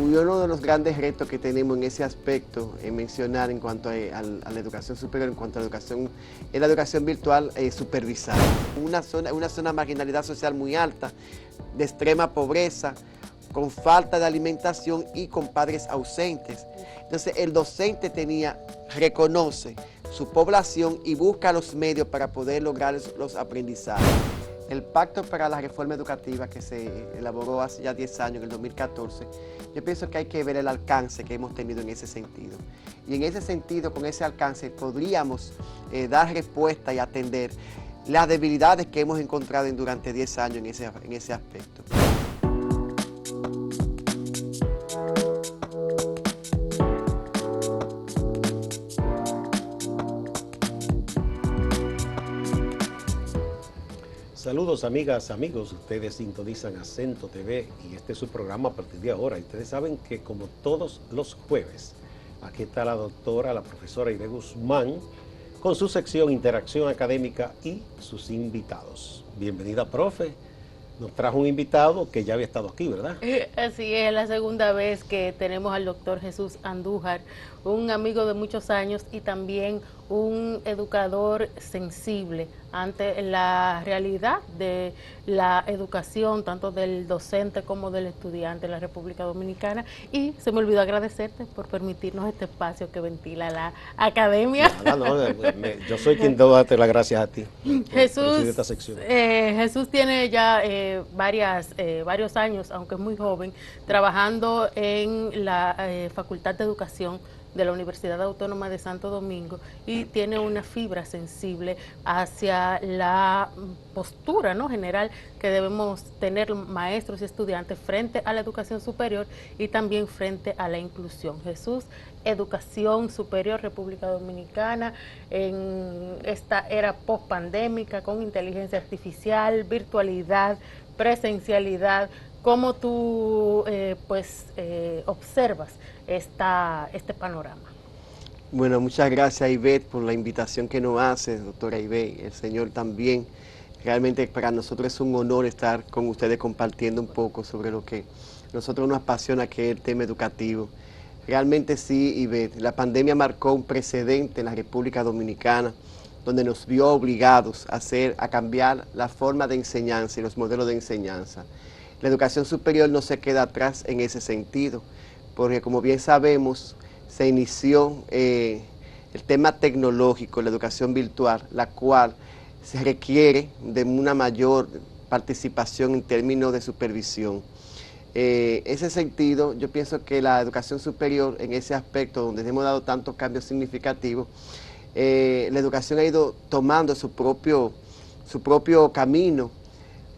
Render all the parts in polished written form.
Uno de los grandes retos que tenemos en ese aspecto, en mencionar en cuanto a la educación superior, en cuanto a la educación, es la educación virtual supervisada. Una zona de marginalidad social muy alta, de extrema pobreza, con falta de alimentación y con padres ausentes. Entonces el docente reconoce su población y busca los medios para poder lograr los aprendizajes. El Pacto para la Reforma Educativa que se elaboró hace ya 10 años, en el 2014, yo pienso que hay que ver el alcance que hemos tenido en ese sentido. Y en ese sentido, con ese alcance, podríamos dar respuesta y atender las debilidades que hemos encontrado durante 10 años en ese aspecto. Saludos amigas, amigos, ustedes sintonizan Acento TV y este es su programa a partir de ahora. Y ustedes saben que como todos los jueves, aquí está la doctora, la profesora Aide Guzmán, con su sección Interacción Académica y sus invitados. Bienvenida, profe. Nos trajo un invitado que ya había estado aquí, ¿verdad? Así es, la segunda vez que tenemos al doctor Jesús Andújar, un amigo de muchos años y también un educador sensible ante la realidad de la educación, tanto del docente como del estudiante en la República Dominicana. Y se me olvidó agradecerte por permitirnos este espacio que ventila la academia. Yo soy quien debo darte las gracias a ti. Jesús, esta sección. Jesús tiene ya varios años, aunque es muy joven, trabajando en la Facultad de Educación de la Universidad Autónoma de Santo Domingo y tiene una fibra sensible hacia la postura, ¿no?, general que debemos tener maestros y estudiantes frente a la educación superior y también frente a la inclusión. Jesús, educación superior República Dominicana en esta era post-pandémica con inteligencia artificial, virtualidad, presencialidad. ¿Cómo tú observas este panorama? Bueno, muchas gracias, Ivette, por la invitación que nos hace, doctora Ivette, el señor también. Realmente para nosotros es un honor estar con ustedes compartiendo un poco sobre lo que a nosotros nos apasiona, que es el tema educativo. Realmente sí, Ivette, la pandemia marcó un precedente en la República Dominicana, donde nos vio obligados a cambiar la forma de enseñanza y los modelos de enseñanza. La educación superior no se queda atrás en ese sentido, porque como bien sabemos, se inició el tema tecnológico, la educación virtual, la cual se requiere de una mayor participación en términos de supervisión. Ese sentido, yo pienso que la educación superior, en ese aspecto donde hemos dado tantos cambios significativos, la educación ha ido tomando su propio camino.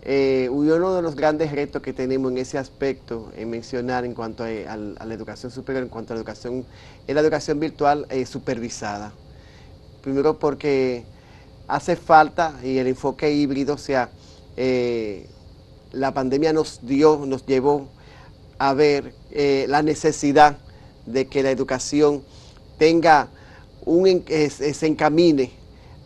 Uno de los grandes retos que tenemos en ese aspecto, en mencionar en cuanto a la educación superior, en cuanto a la educación, es la educación virtual supervisada. Primero porque hace falta, y el enfoque híbrido, o sea, la pandemia nos llevó a ver la necesidad de que la educación se encamine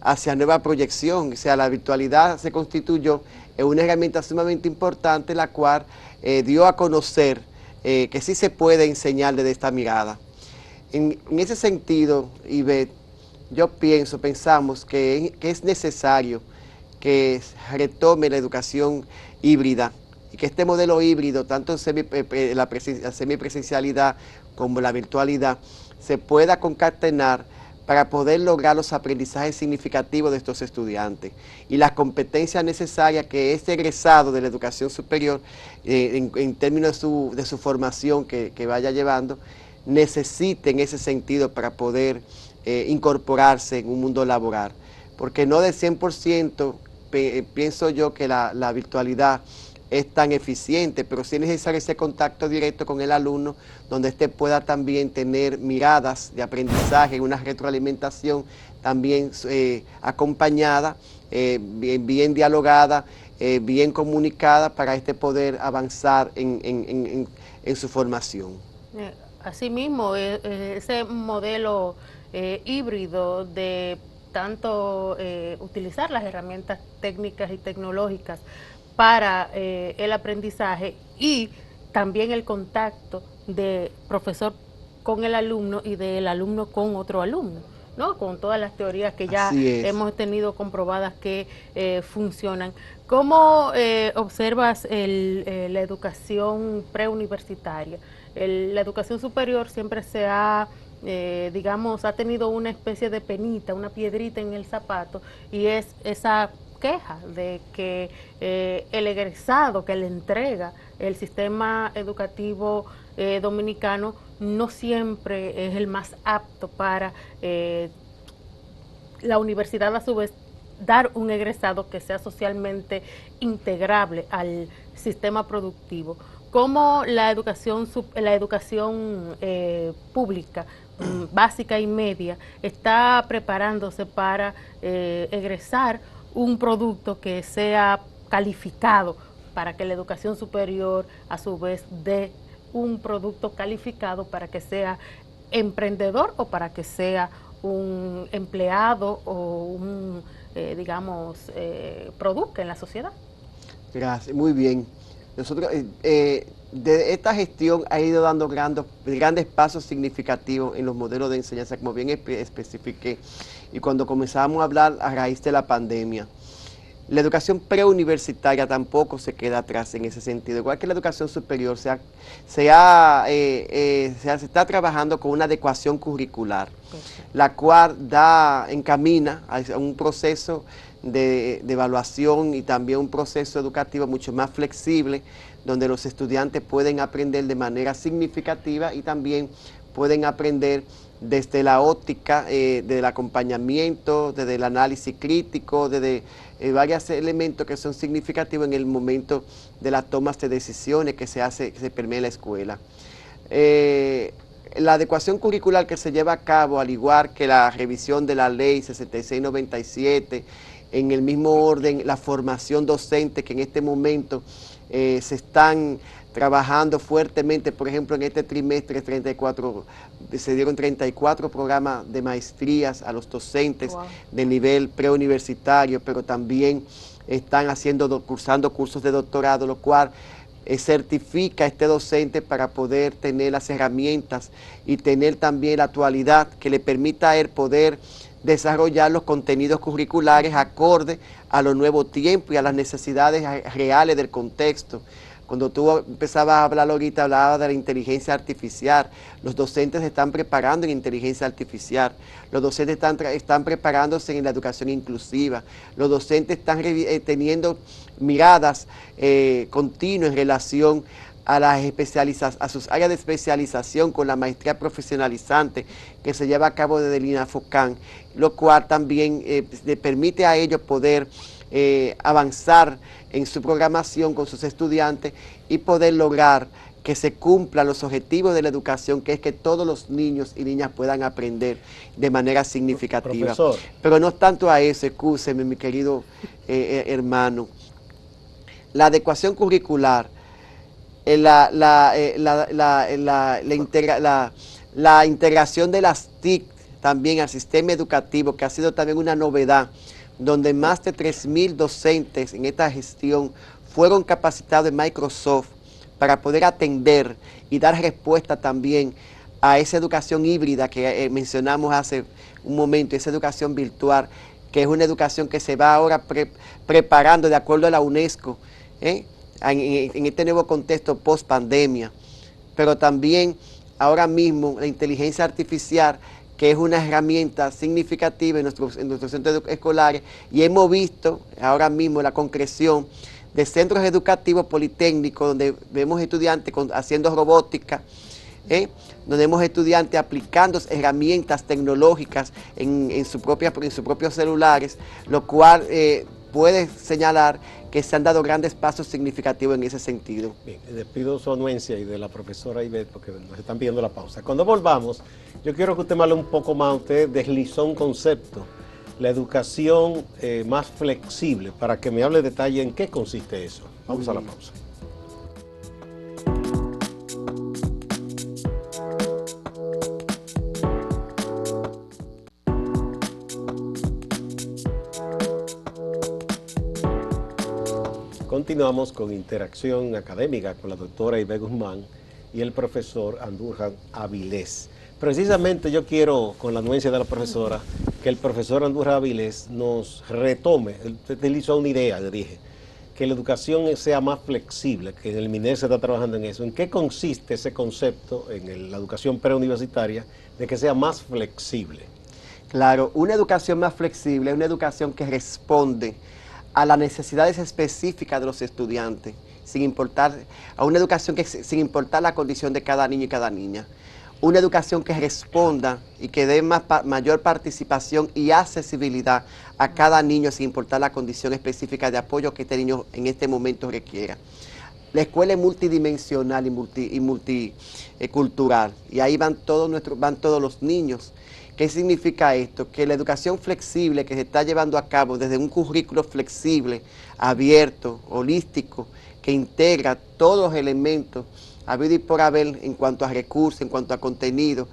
hacia nueva proyección. O sea, la virtualidad se constituyó en una herramienta sumamente importante, la cual dio a conocer que sí se puede enseñar desde esta mirada. En ese sentido, Ivette, pensamos que es necesario que retome la educación híbrida y que este modelo híbrido, tanto en la semipresencialidad como la virtualidad, se pueda concatenar para poder lograr los aprendizajes significativos de estos estudiantes y las competencias necesarias que este egresado de la educación superior, en términos de su formación que vaya llevando, necesite en ese sentido para poder incorporarse en un mundo laboral. Porque no del 100% pienso yo que la virtualidad es tan eficiente, pero sí es necesario ese contacto directo con el alumno, donde éste pueda también tener miradas de aprendizaje, una retroalimentación también acompañada, bien dialogada, bien comunicada, para poder avanzar en su formación. Asimismo, ese modelo híbrido de tanto utilizar las herramientas técnicas y tecnológicas para el aprendizaje y también el contacto de profesor con el alumno y del alumno con otro alumno, ¿no? Con todas las teorías que ya hemos tenido comprobadas que funcionan. ¿Cómo observas la educación preuniversitaria? La educación superior siempre se ha, digamos, ha tenido una especie de penita, una piedrita en el zapato, y es esa queja de que el egresado que le entrega el sistema educativo dominicano no siempre es el más apto para la universidad, a su vez, dar un egresado que sea socialmente integrable al sistema productivo. ¿Cómo la educación pública, básica y media, está preparándose para egresar un producto que sea calificado, para que la educación superior a su vez dé un producto calificado para que sea emprendedor o para que sea un empleado o un, produzca en la sociedad? Gracias, muy bien. Nosotros, de esta gestión ha ido dando grandes pasos significativos en los modelos de enseñanza, como bien especifiqué, y cuando comenzamos a hablar a raíz de la pandemia. La educación preuniversitaria tampoco se queda atrás en ese sentido, igual que la educación superior, se está trabajando con una adecuación curricular, la cual encamina a un proceso de evaluación y también un proceso educativo mucho más flexible, donde los estudiantes pueden aprender de manera significativa y también pueden aprender desde la óptica del acompañamiento, desde el análisis crítico, desde varios elementos que son significativos en el momento de las tomas de decisiones que se permea en la escuela. La adecuación curricular que se lleva a cabo, al igual que la revisión de la ley 6697, en el mismo orden, la formación docente que en este momento se están trabajando fuertemente. Por ejemplo, en este trimestre se dieron 34 programas de maestrías a los docentes de nivel preuniversitario, pero también están cursando cursos de doctorado, lo cual certifica a este docente para poder tener las herramientas y tener también la actualidad que le permita a él poder desarrollar los contenidos curriculares acorde a los nuevos tiempos y a las necesidades reales del contexto. Cuando tú empezabas a hablar ahorita, hablabas de la inteligencia artificial. Los docentes se están preparando en inteligencia artificial. Los docentes están preparándose en la educación inclusiva. Los docentes están teniendo miradas continuas en relación a sus áreas de especialización con la maestría profesionalizante que se lleva a cabo desde el INAFOCAN, lo cual también le permite a ellos poder avanzar en su programación con sus estudiantes y poder lograr que se cumplan los objetivos de la educación, que es que todos los niños y niñas puedan aprender de manera significativa. Profesor. Pero no tanto a eso, excúseme, mi querido hermano. La adecuación curricular, la integración de las TIC también al sistema educativo, que ha sido también una novedad, donde más de 3.000 docentes en esta gestión fueron capacitados en Microsoft para poder atender y dar respuesta también a esa educación híbrida que mencionamos hace un momento, esa educación virtual, que es una educación que se va ahora preparando de acuerdo a la UNESCO, en este nuevo contexto post pandemia. Pero también ahora mismo la inteligencia artificial, que es una herramienta significativa en nuestros centros escolares, y hemos visto ahora mismo la concreción de centros educativos politécnicos donde vemos estudiantes haciendo robótica, donde vemos estudiantes aplicando herramientas tecnológicas en sus propios celulares, lo cual puede señalar que se han dado grandes pasos significativos en ese sentido. Bien, les pido su anuencia y de la profesora Ivette, porque nos están pidiendo la pausa. Cuando volvamos, yo quiero que usted me hable un poco más. Usted deslizó un concepto, la educación más flexible, para que me hable detalle en qué consiste eso. Vamos a la pausa. Continuamos con interacción académica con la doctora Ibe Guzmán y el profesor Andújar Avilés. Precisamente yo quiero, con la anuencia de la profesora, que el profesor Andújar Avilés nos retome. Usted utilizó una idea, le dije, que la educación sea más flexible, que en el MINER se está trabajando en eso. ¿En qué consiste ese concepto en la educación preuniversitaria de que sea más flexible? Claro, una educación más flexible es una educación que responde a las necesidades específicas de los estudiantes, sin importar, a una educación que sin importar la condición de cada niño y cada niña. Una educación que responda y que dé mayor participación y accesibilid't a cada niño sin importar la condición específica de apoyo que este niño en este momento requiera. La escuela es multidimensional y multicultural y ahí van todos los niños. ¿Qué significa esto? Que la educación flexible que se está llevando a cabo desde un currículo flexible, abierto, holístico, que integra todos los elementos habido y por haber en cuanto a recursos, en cuanto a contenido,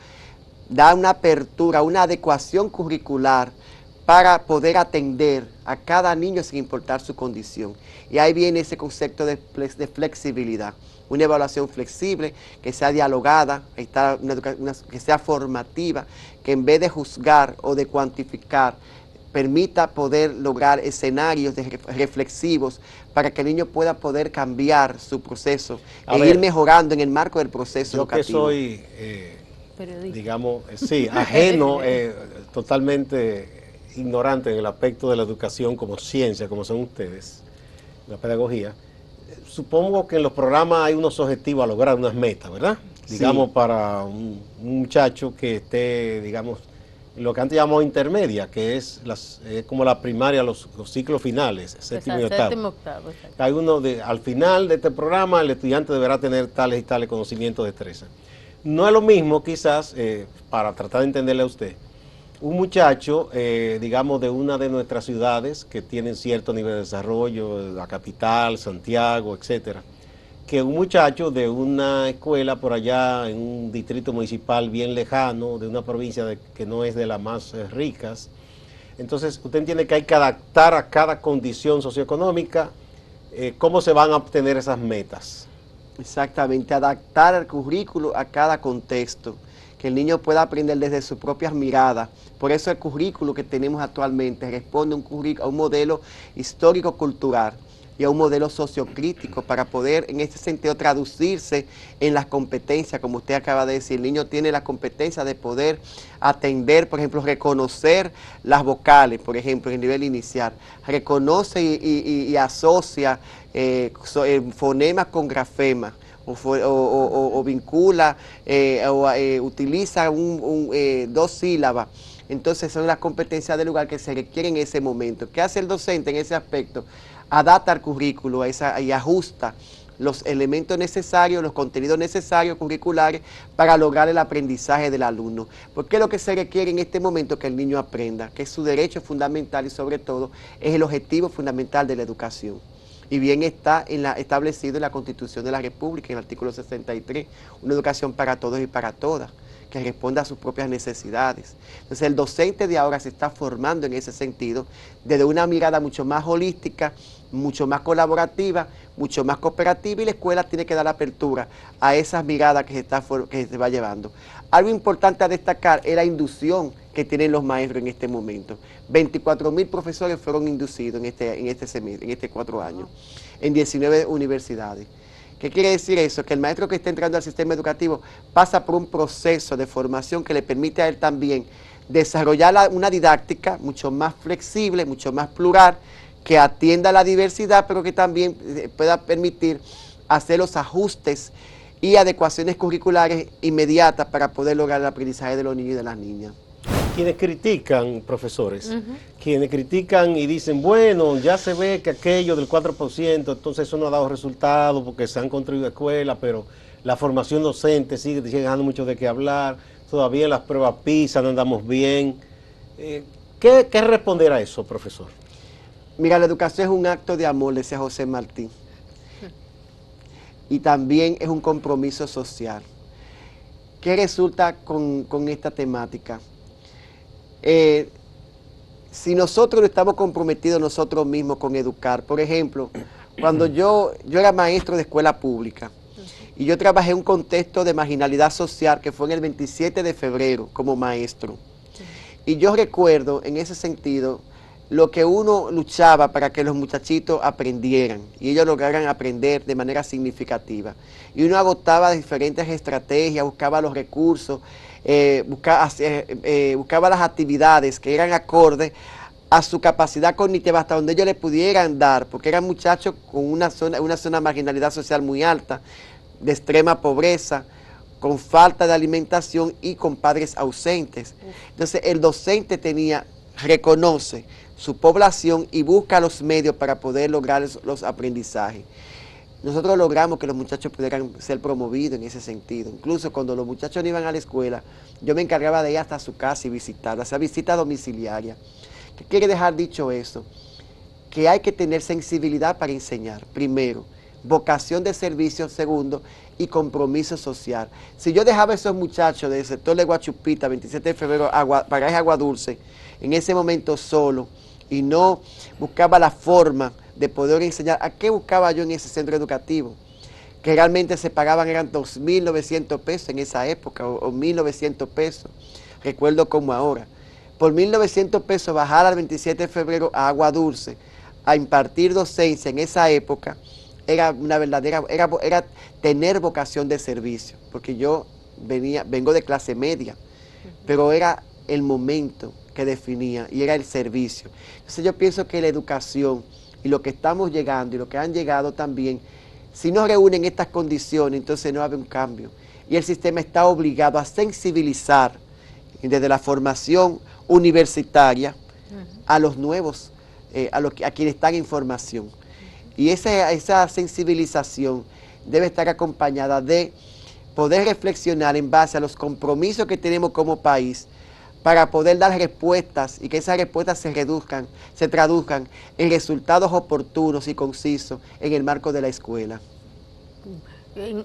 da una apertura, una adecuación curricular para poder atender a cada niño sin importar su condición. Y ahí viene ese concepto de flexibilidad, una evaluación flexible, que sea dialogada, que sea formativa, que en vez de juzgar o de cuantificar, permita poder lograr escenarios reflexivos para que el niño pueda poder cambiar su proceso ir mejorando en el marco del proceso educativo. Yo que soy, digamos, sí, ajeno, totalmente ignorante en el aspecto de la educación como ciencia, como son ustedes, la pedagogía, supongo que en los programas hay unos objetivos a lograr, unas metas, ¿verdad? Sí. Digamos, para un muchacho que esté, digamos, lo que antes llamamos intermedia, que es como la primaria, los ciclos finales, séptimo y octavo. Hay uno al final de este programa el estudiante deberá tener tales y tales conocimientos, destrezas. No es lo mismo quizás, para tratar de entenderle a usted, un muchacho, digamos, de una de nuestras ciudades que tienen cierto nivel de desarrollo, la capital, Santiago, etcétera, que un muchacho de una escuela por allá en un distrito municipal bien lejano, de una provincia que no es de las más ricas. Entonces, usted entiende que hay que adaptar a cada condición socioeconómica. ¿Cómo se van a obtener esas metas? Exactamente, adaptar el currículo a cada contexto, que el niño pueda aprender desde sus propias miradas. Por eso el currículo que tenemos actualmente responde a un modelo histórico-cultural y a un modelo sociocrítico para poder en este sentido traducirse en las competencias, como usted acaba de decir. El niño tiene la competencia de poder atender, por ejemplo, reconocer las vocales, por ejemplo, en el nivel inicial, reconoce y asocia fonemas con grafemas, o vincula utiliza dos sílabas. Entonces son las competencias del lugar que se requieren en ese momento. ¿Qué hace el docente en ese aspecto? Adapta el currículo y ajusta los elementos necesarios, los contenidos necesarios curriculares para lograr el aprendizaje del alumno. Porque lo que se requiere en este momento es que el niño aprenda, que es su derecho fundamental y sobre todo es el objetivo fundamental de la educación. Y bien está establecido en la Constitución de la República, en el artículo 63, una educación para todos y para todas, que responda a sus propias necesidades. Entonces el docente de ahora se está formando en ese sentido, desde una mirada mucho más holística, mucho más colaborativa, mucho más cooperativa, y la escuela tiene que dar apertura a esas miradas que se va llevando. Algo importante a destacar es la inducción que tienen los maestros en este momento. 24.000 profesores fueron inducidos en este 4 años, en 19 universidades. ¿Qué quiere decir eso? Que el maestro que está entrando al sistema educativo pasa por un proceso de formación que le permite a él también desarrollar una didáctica mucho más flexible, mucho más plural, que atienda a la diversidad, pero que también pueda permitir hacer los ajustes y adecuaciones curriculares inmediatas para poder lograr el aprendizaje de los niños y de las niñas. Quienes critican, profesores, quienes critican y dicen, bueno, ya se ve que aquello del 4%, entonces eso no ha dado resultado porque se han construido escuelas, pero la formación docente sigue dejando mucho de qué hablar, todavía en las pruebas PISA no andamos bien. ¿Qué responder a eso, profesor? Mira, la educación es un acto de amor, decía José Martí, y también es un compromiso social. ¿Qué resulta con esta temática? Si nosotros no estamos comprometidos nosotros mismos con educar, por ejemplo, Cuando yo era maestro de escuela pública y yo trabajé en un contexto de marginalidad social que fue en el 27 de febrero como maestro. Y yo recuerdo en ese sentido lo que uno luchaba para que los muchachitos aprendieran y ellos lograran aprender de manera significativa. Y uno agotaba diferentes estrategias, buscaba los recursos, buscaba las actividades que eran acordes a su capacidad cognitiva hasta donde ellos le pudieran dar, porque eran muchachos con una zona de marginalidad social muy alta, de extrema pobreza, con falta de alimentación y con padres ausentes. Entonces el docente reconoce su población y busca los medios para poder lograr los aprendizajes. Nosotros logramos que los muchachos pudieran ser promovidos en ese sentido. Incluso cuando los muchachos no iban a la escuela, yo me encargaba de ir hasta su casa y visitarla, hacer visita domiciliaria. ¿Qué quiere dejar dicho eso? Que hay que tener sensibilidad para enseñar, primero, vocación de servicio, segundo, y compromiso social. Si yo dejaba a esos muchachos del sector de Guachupita, 27 de febrero, Paraje Agua Dulce, en ese momento solo, y no buscaba la forma de poder enseñar, ¿a qué buscaba yo en ese centro educativo? Que realmente se pagaban, eran 2.900 pesos en esa época, o 1.900 pesos, recuerdo como ahora. Por 1.900 pesos bajar al 27 de febrero a Agua Dulce, a impartir docencia en esa época, era una verdadera, era tener vocación de servicio, porque yo vengo de clase media, pero era el momento que definía y era el servicio. Entonces yo pienso que la educación y lo que estamos llegando y lo que han llegado también, si no reúnen estas condiciones, entonces no habrá un cambio. Y el sistema está obligado a sensibilizar desde la formación universitaria a los nuevos, a quienes están en formación. Y esa sensibilización debe estar acompañada de poder reflexionar en base a los compromisos que tenemos como país para poder dar respuestas y que esas respuestas se traduzcan en resultados oportunos y concisos en el marco de la escuela.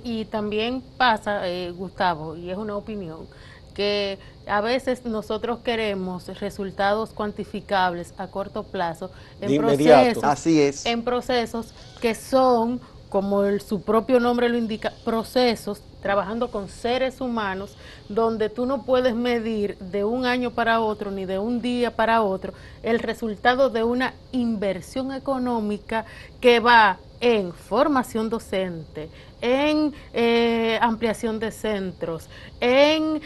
Y también pasa, Gustavo, y es una opinión, que a veces nosotros queremos resultados cuantificables a corto plazo en procesos que son, como su propio nombre lo indica, procesos trabajando con seres humanos, donde tú no puedes medir de un año para otro ni de un día para otro el resultado de una inversión económica que va en formación docente, en ampliación de centros, en,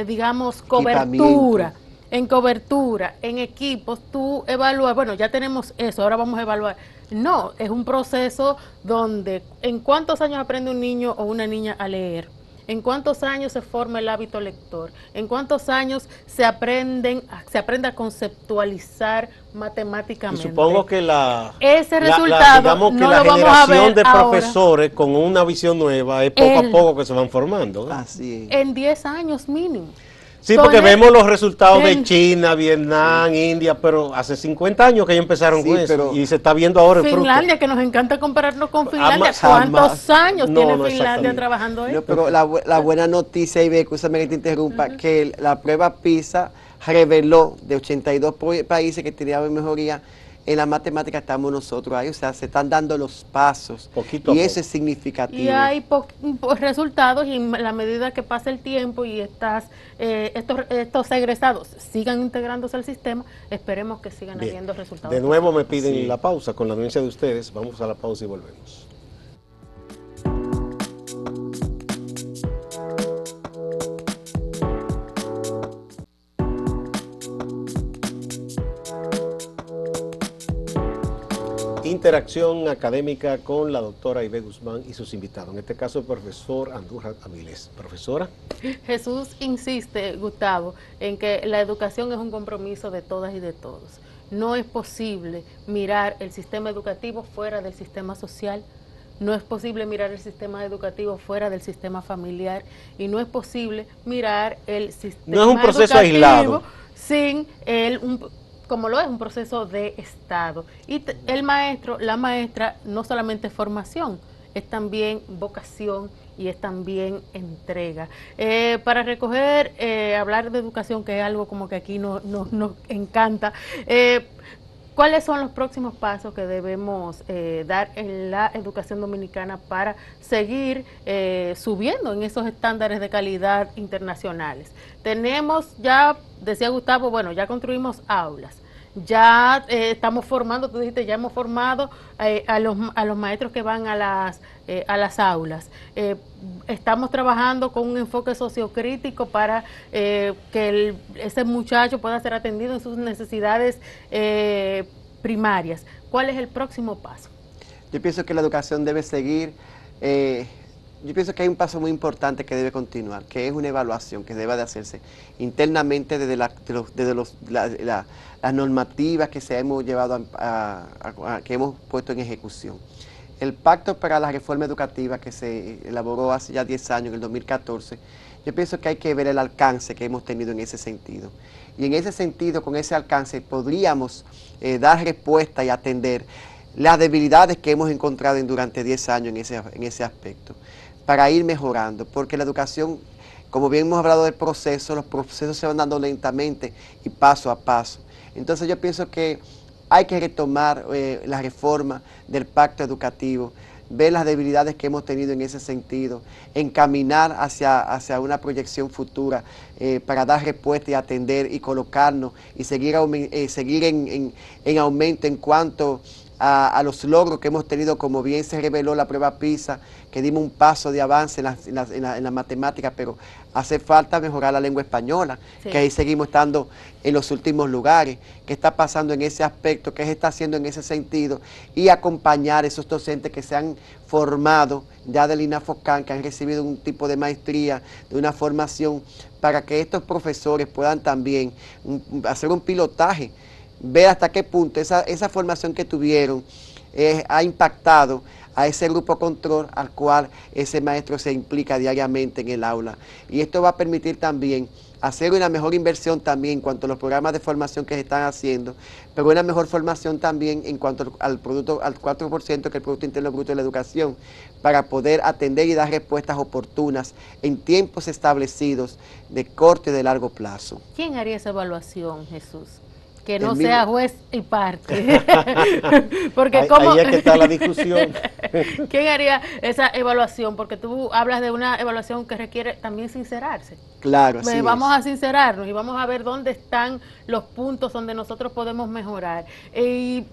digamos, cobertura, en equipos. Tú evalúas, bueno, ya tenemos eso, ahora vamos a evaluar. No, es un proceso donde ¿en cuántos años aprende un niño o una niña a leer? ¿En cuántos años se forma el hábito lector? ¿En cuántos años se aprende a conceptualizar matemáticamente? Y supongo que ese resultado digamos que no la lo vamos a ver generación de ahora. profesores con una visión nueva es poco a poco que se van formando, ¿no? Así es. En 10 años mínimo. Sí, porque vemos los resultados de China, Vietnam, India, pero hace 50 años que ellos empezaron con eso y se está viendo ahora el fruto. Finlandia, que nos encanta compararnos con Finlandia. ¿Cuántos años tiene Finlandia trabajando ahí? No, pero la buena noticia, y escúchame que te interrumpa, que la prueba PISA reveló de 82 países que tenían mejoría. En la matemática estamos nosotros ahí, o sea, se están dando los pasos poquito y eso es significativo. Y hay resultados y en la medida que pasa el tiempo y estos egresados sigan integrándose al sistema, esperemos que sigan habiendo resultados. De nuevo me piden la pausa con la anuencia de ustedes, vamos a la pausa y volvemos. Interacción académica con la doctora Aide Guzmán y sus invitados, en este caso el profesor Andújar Avilés. Profesora. Jesús insiste, Gustavo, en que la educación es un compromiso de todas y de todos. No es posible mirar el sistema educativo fuera del sistema social, no es posible mirar el sistema educativo fuera del sistema familiar y no es posible mirar el sistema no es un proceso aislado sin como lo es un proceso de Estado. Y el maestro, la maestra, no solamente es formación, es también vocación y es también entrega. Para hablar de educación, que es algo como que aquí nos encanta, ¿Cuáles son los próximos pasos que debemos dar en la educación dominicana para seguir subiendo en esos estándares de calidad internacionales? Tenemos ya, decía Gustavo, bueno, ya construimos aulas. Ya estamos formando, tú dijiste, ya hemos formado a los maestros que van a las aulas. Estamos trabajando con un enfoque sociocrítico para que ese muchacho pueda ser atendido en sus necesidades primarias. ¿Cuál es el próximo paso? Yo pienso que la educación debe seguir. Yo pienso que hay un paso muy importante que debe continuar, que es una evaluación que debe de hacerse internamente desde las normativas que hemos llevado que hemos puesto en ejecución. El Pacto para la Reforma Educativa que se elaboró hace ya 10 años, en el 2014, yo pienso que hay que ver el alcance que hemos tenido en ese sentido. Y en ese sentido, con ese alcance, podríamos dar respuesta y atender las debilidades que hemos encontrado durante 10 años en ese aspecto, para ir mejorando, porque la educación, como bien hemos hablado del proceso, los procesos se van dando lentamente y paso a paso. Entonces yo pienso que hay que retomar la reforma del pacto educativo, ver las debilidades que hemos tenido en ese sentido, encaminar hacia una proyección futura para dar respuesta y atender y colocarnos y seguir en aumento en cuanto a los logros que hemos tenido, como bien se reveló la prueba PISA, que dimos un paso de avance en la matemática, pero hace falta mejorar la lengua española, sí, que ahí seguimos estando en los últimos lugares. ¿Qué está pasando en ese aspecto? ¿Qué se está haciendo en ese sentido? Y acompañar a esos docentes que se han formado ya del INAFOCAN, que han recibido un tipo de maestría, de una formación, para que estos profesores puedan también hacer un pilotaje, ver hasta qué punto esa formación que tuvieron ha impactado a ese grupo control al cual ese maestro se implica diariamente en el aula. Y esto va a permitir también hacer una mejor inversión también en cuanto a los programas de formación que se están haciendo, pero una mejor formación también en cuanto al 4% que es el Producto Interno Bruto de la educación, para poder atender y dar respuestas oportunas en tiempos establecidos de corto y de largo plazo. ¿Quién haría esa evaluación, Jesús? Que no sea juez y parte. Porque ahí es que está la discusión. ¿Quién haría esa evaluación? Porque tú hablas de una evaluación que requiere también sincerarse. Claro, así vamos a sincerarnos y vamos a ver dónde están los puntos donde nosotros podemos mejorar. Y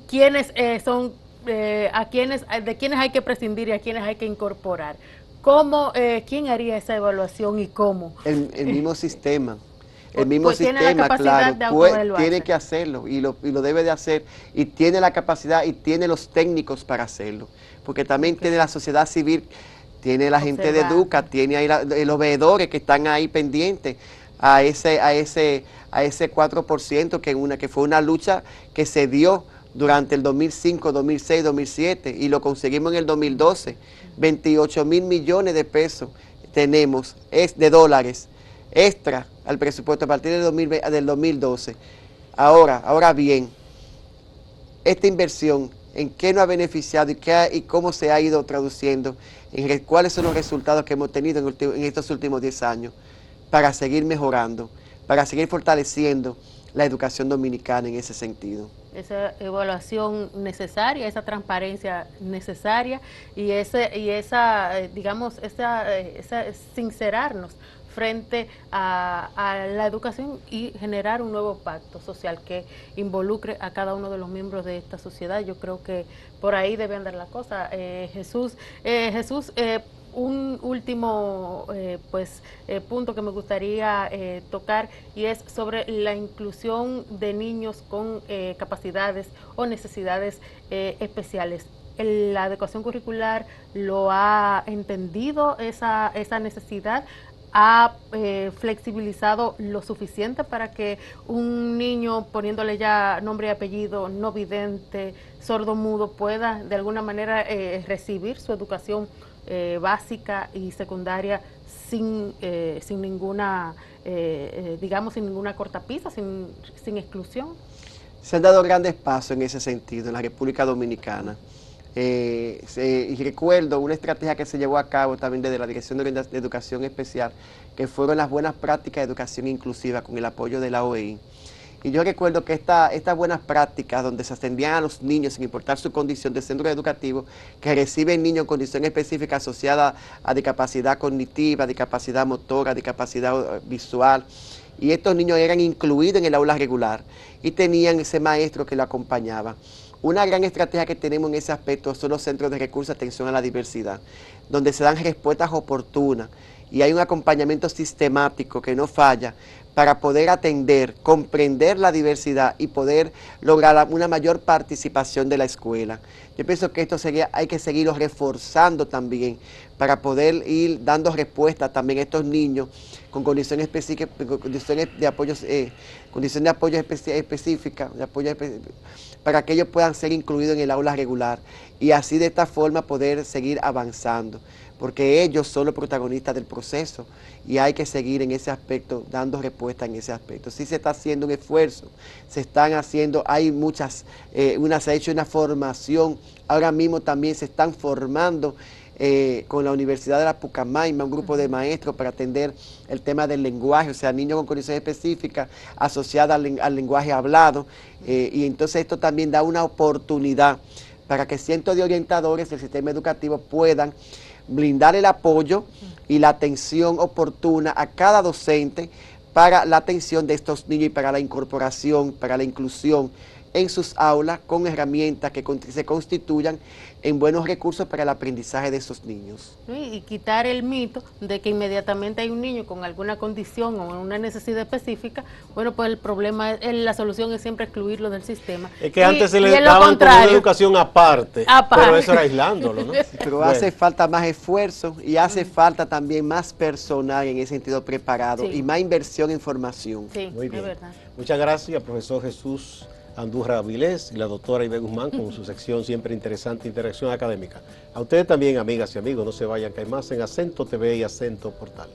quiénes son, de quiénes hay que prescindir y a quiénes hay que incorporar. ¿Quién haría esa evaluación y cómo? El mismo sistema. El mismo sistema, claro, tiene que hacerlo y lo debe de hacer, y tiene la capacidad y tiene los técnicos para hacerlo, porque también tiene la sociedad civil, tiene la gente de Educa, tiene ahí los veedores que están ahí pendientes a ese 4%, que fue una lucha que se dio durante el 2005, 2006, 2007, y lo conseguimos en el 2012, 28 mil millones de pesos tenemos, de dólares, extra al presupuesto a partir del 2012. Ahora bien, esta inversión, ¿en qué nos ha beneficiado y cómo se ha ido traduciendo? ¿Cuáles son los resultados que hemos tenido en estos últimos 10 años para seguir mejorando, para seguir fortaleciendo la educación dominicana en ese sentido? Esa evaluación necesaria, esa transparencia necesaria y esa sincerarnos frente a la educación y generar un nuevo pacto social que involucre a cada uno de los miembros de esta sociedad. Yo creo que por ahí debe andar la cosa. Jesús, un último punto que me gustaría tocar, y es sobre la inclusión de niños con capacidades o necesidades especiales. La adecuación curricular lo ha entendido esa necesidad, ha flexibilizado lo suficiente para que un niño, poniéndole ya nombre y apellido, no vidente, sordo mudo, pueda de alguna manera recibir su educación básica y secundaria sin ninguna, sin ninguna cortapisa, sin exclusión. Se han dado grandes pasos en ese sentido en la República Dominicana. Y recuerdo una estrategia que se llevó a cabo también desde la Dirección de Educación Especial, que fueron las buenas prácticas de educación inclusiva con el apoyo de la OEI. Y yo recuerdo que estas buenas prácticas donde se atendían a los niños sin importar su condición de centro educativo, que reciben niños en condición específica asociada a discapacidad cognitiva, discapacidad motora, discapacidad visual, y estos niños eran incluidos en el aula regular y tenían ese maestro que lo acompañaba. Una gran estrategia que tenemos en ese aspecto son los centros de recursos de atención a la diversidad, donde se dan respuestas oportunas y hay un acompañamiento sistemático que no falla para poder atender, comprender la diversidad y poder lograr una mayor participación de la escuela. Yo pienso que esto hay que seguirlo reforzando también para poder ir dando respuesta también a estos niños con condiciones específicas, condiciones de apoyo específicas, para que ellos puedan ser incluidos en el aula regular y así de esta forma poder seguir avanzando, porque ellos son los protagonistas del proceso y hay que seguir en ese aspecto, dando respuesta en ese aspecto. Sí se está haciendo un esfuerzo, se están haciendo, hay muchas, se ha hecho una formación, ahora mismo también se están formando con la Universidad de la Pucamaima, un grupo de maestros para atender el tema del lenguaje, o sea, niños con condiciones específicas asociadas al lenguaje hablado, y entonces esto también da una oportunidad para que cientos de orientadores del sistema educativo puedan blindar el apoyo y la atención oportuna a cada docente para la atención de estos niños y para la incorporación, para la inclusión en sus aulas con herramientas que se constituyan en buenos recursos para el aprendizaje de esos niños. Y quitar el mito de que inmediatamente hay un niño con alguna condición o una necesidad específica, bueno, pues el problema, la solución es siempre excluirlo del sistema. Es que antes se le daban con una educación aparte, pero eso era aislándolo, ¿no? Pero bueno, hace falta más esfuerzo y hace falta también más personal en ese sentido preparado y más inversión en formación. Sí, muy bien. Es verdad. Muchas gracias, profesor Jesús Andújar Avilés y la doctora Ibe Guzmán con su sección siempre interesante, Interacción Académica. A ustedes también, amigas y amigos, no se vayan, que hay más en Acento TV y Acento Portal.